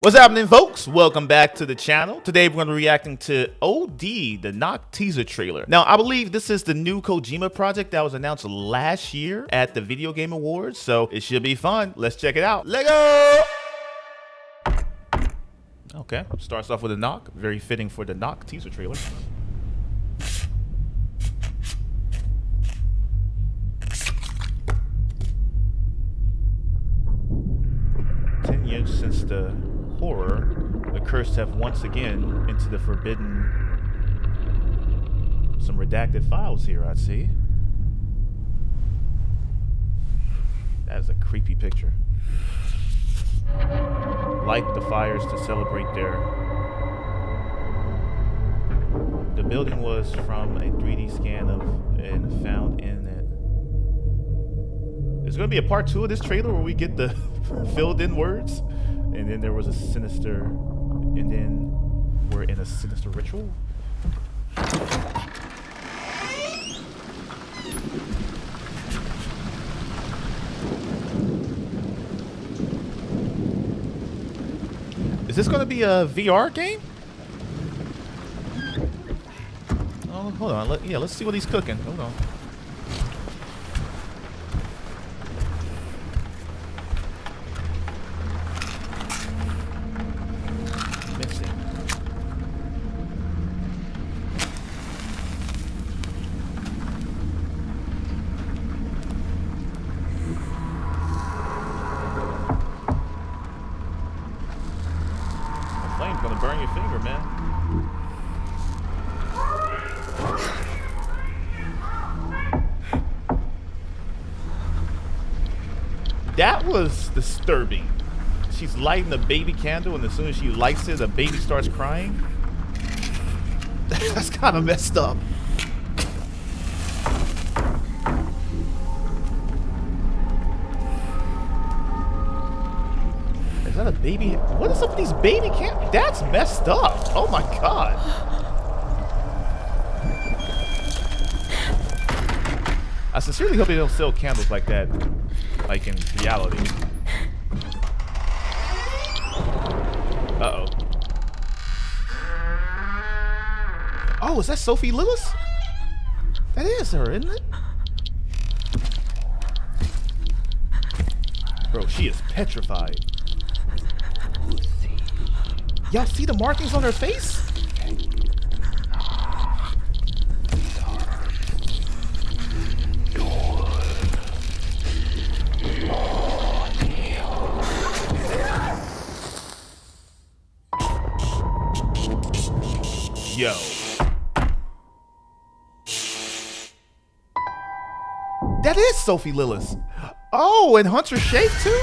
What's happening, folks? Welcome back to the channel. Today we're going to be reacting to OD, the Knock teaser trailer. Now, I believe this is the new Kojima project that was announced last year at the Video Game Awards, so it should be fun. Let's check it out. Let's go! Okay, starts off with a Knock. Very fitting for the Knock teaser trailer. Since the horror, the cursed have once again into the forbidden. Some redacted files here, I see. That is a creepy picture. Light the fires to celebrate their. The building was from a 3D scan of and found in it. There's going to be a part 2 of this trailer where we get the filled in words. And then there was a sinister, and then we're in a sinister ritual. Is this going to be a VR game? Oh, hold on. Let's see what he's cooking. Hold on. Flame's gonna burn your finger, man. That was disturbing. She's lighting the baby candle, and as soon as she lights it, the baby starts crying. That's kind of messed up. Is that a baby? What is up with these baby candles? That's messed up. Oh my god. I sincerely hope they don't sell candles like that, like in reality. Uh-oh. Oh, is that Sophie Lillis? That is her, isn't it? Bro, she is petrified. Y'all see the markings on her face? Yo. That is Sophie Lillis. Oh, and Hunter Shake too?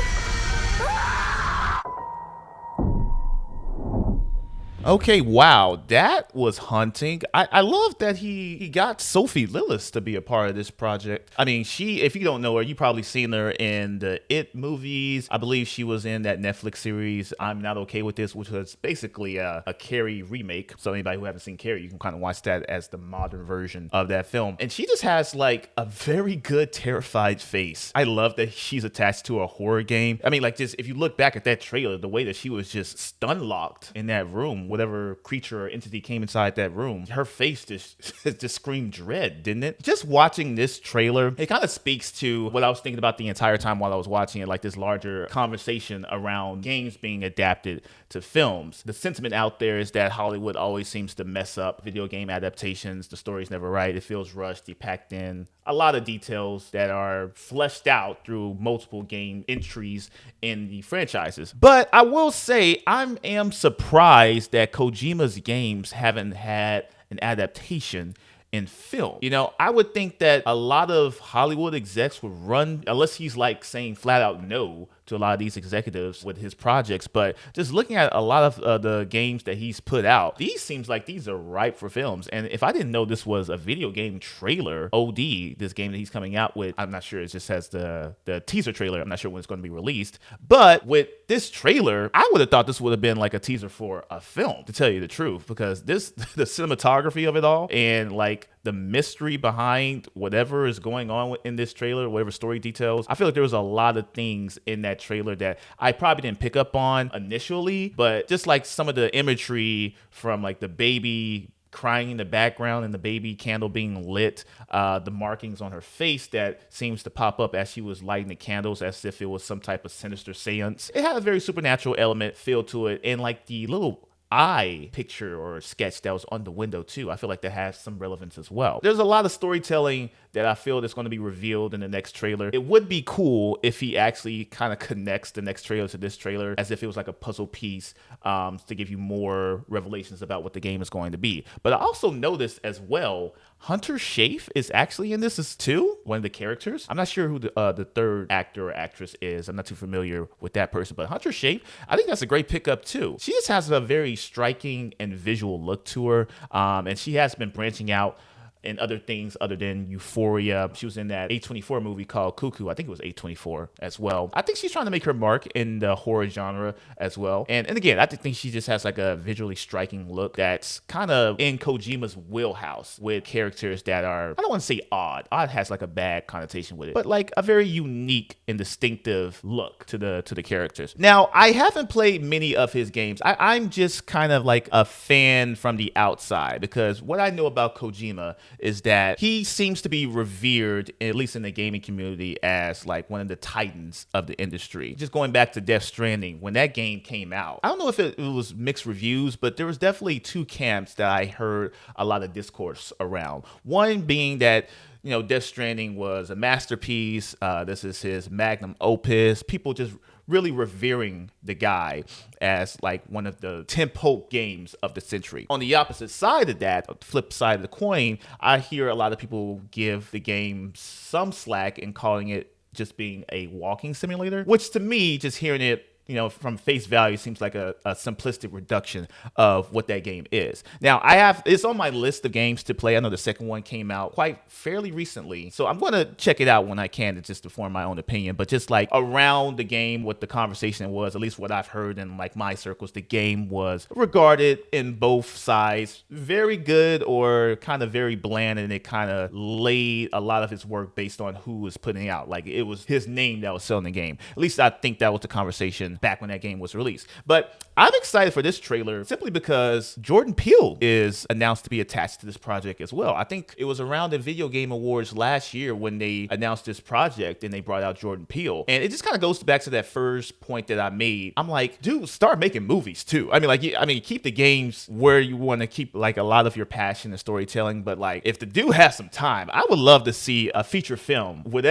Okay, wow, that was haunting. I love that he got Sophie Lillis to be a part of this project. I mean, if you don't know her, you probably seen her in the It movies. I believe she was in that Netflix series, I'm Not Okay With This, which was basically a Carrie remake. So anybody who hasn't seen Carrie, you can kind of watch that as the modern version of that film. And she just has like a very good terrified face. I love that she's attached to a horror game. I mean, like just if you look back at that trailer, the way that she was just stun locked in that room, whatever creature or entity came inside that room, her face just screamed dread, didn't it? Just watching this trailer, it kind of speaks to what I was thinking about the entire time while I was watching it, like this larger conversation around games being adapted to films. The sentiment out there is that Hollywood always seems to mess up video game adaptations. The story's never right. It feels rushed, packed in a lot of details that are fleshed out through multiple game entries in the franchises. But I will say I am surprised that Kojima's games haven't had an adaptation in film. You know, I would think that a lot of Hollywood execs would run, unless he's like saying flat out no to a lot of these executives with his projects. But just looking at a lot of the games that he's put out, these seems like these are ripe for films. And if I didn't know this was a video game trailer, OD, this game that he's coming out with, I'm not sure, it just has the teaser trailer. I'm not sure when it's going to be released. But with this trailer, I would have thought this would have been like a teaser for a film, to tell you the truth, because this, the cinematography of it all, and like the mystery behind whatever is going on in this trailer, whatever story details. I feel like there was a lot of things in that trailer that I probably didn't pick up on initially, but just like some of the imagery from like the baby crying in the background and the baby candle being lit, the markings on her face that seems to pop up as she was lighting the candles as if it was some type of sinister seance. It had a very supernatural element feel to it, and like the little eye picture or sketch that was on the window too, I feel like that has some relevance as well. There's a lot of storytelling that I feel that's going to be revealed in the next trailer. It would be cool if he actually kind of connects the next trailer to this trailer as if it was like a puzzle piece, to give you more revelations about what the game is going to be. But I also noticed as well, Hunter Schaaf is actually in this as too, one of the characters. I'm not sure who the third actor or actress is. I'm not too familiar with that person, but Hunter Schaaf, I think that's a great pickup too. She just has a very striking and visual look to her, and she has been branching out in other things other than Euphoria. She was in that A24 movie called Cuckoo. I think it was A24 as well. I think she's trying to make her mark in the horror genre as well. And again, I think she just has like a visually striking look that's kind of in Kojima's wheelhouse with characters that are, I don't want to say odd. Odd has like a bad connotation with it, but like a very unique and distinctive look to the characters. Now, I haven't played many of his games. I'm just kind of like a fan from the outside, because what I know about Kojima is that he seems to be revered, at least in the gaming community, as like one of the titans of the industry. Just going back to Death Stranding, when that game came out, I don't know if it was mixed reviews, but there was definitely two camps that I heard a lot of discourse around. One being that, you know, Death Stranding was a masterpiece. This is his magnum opus. People just really revering the guy as like one of the tentpole games of the century. On the opposite side of that, the flip side of the coin, I hear a lot of people give the game some slack in calling it just being a walking simulator, which to me, just hearing it, you know, from face value, seems like a simplistic reduction of what that game is. Now, it's on my list of games to play. I know the second one came out quite fairly recently, so I'm going to check it out when I can just to form my own opinion. But just like around the game, what the conversation was, at least what I've heard in like my circles, the game was regarded in both sides very good or kind of very bland, and it kind of laid a lot of its work based on who was putting it out. Like it was his name that was selling the game. At least I think that was the conversation back when that game was released. But I'm excited for this trailer simply because Jordan Peele is announced to be attached to this project as well. I think it was around the Video Game Awards last year when they announced this project and they brought out Jordan Peele. And it just kind of goes back to that first point that I made. I'm like, dude, start making movies too. I mean, keep the games where you want to keep like a lot of your passion and storytelling. But like, if the dude has some time, I would love to see a feature film, what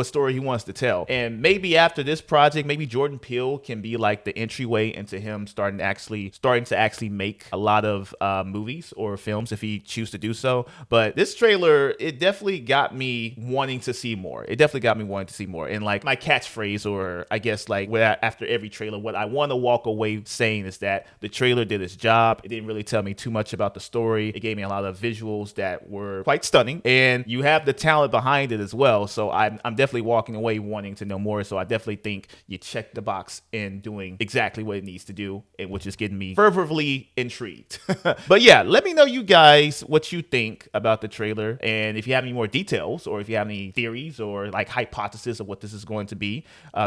story he wants to tell. And maybe after this project, maybe Jordan Peele can be like the entryway into him starting to actually make a lot of movies or films if he chooses to do so. But this trailer, it definitely got me wanting to see more. And like my catchphrase, or I guess like after every trailer, what I want to walk away saying is that the trailer did its job. It didn't really tell me too much about the story. It gave me a lot of visuals that were quite stunning, and you have the talent behind it as well. So I'm definitely walking away wanting to know more. So I definitely think you check the box in doing exactly what it needs to do, and which is getting me fervently intrigued. But yeah, let me know, you guys, what you think about the trailer, and if you have any more details or if you have any theories or like hypothesis of what this is going to be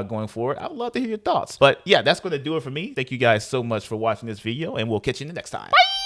going forward. I would love to hear your thoughts. But yeah, that's going to do it for me. Thank you guys so much for watching this video, and we'll catch you in the next time. Bye!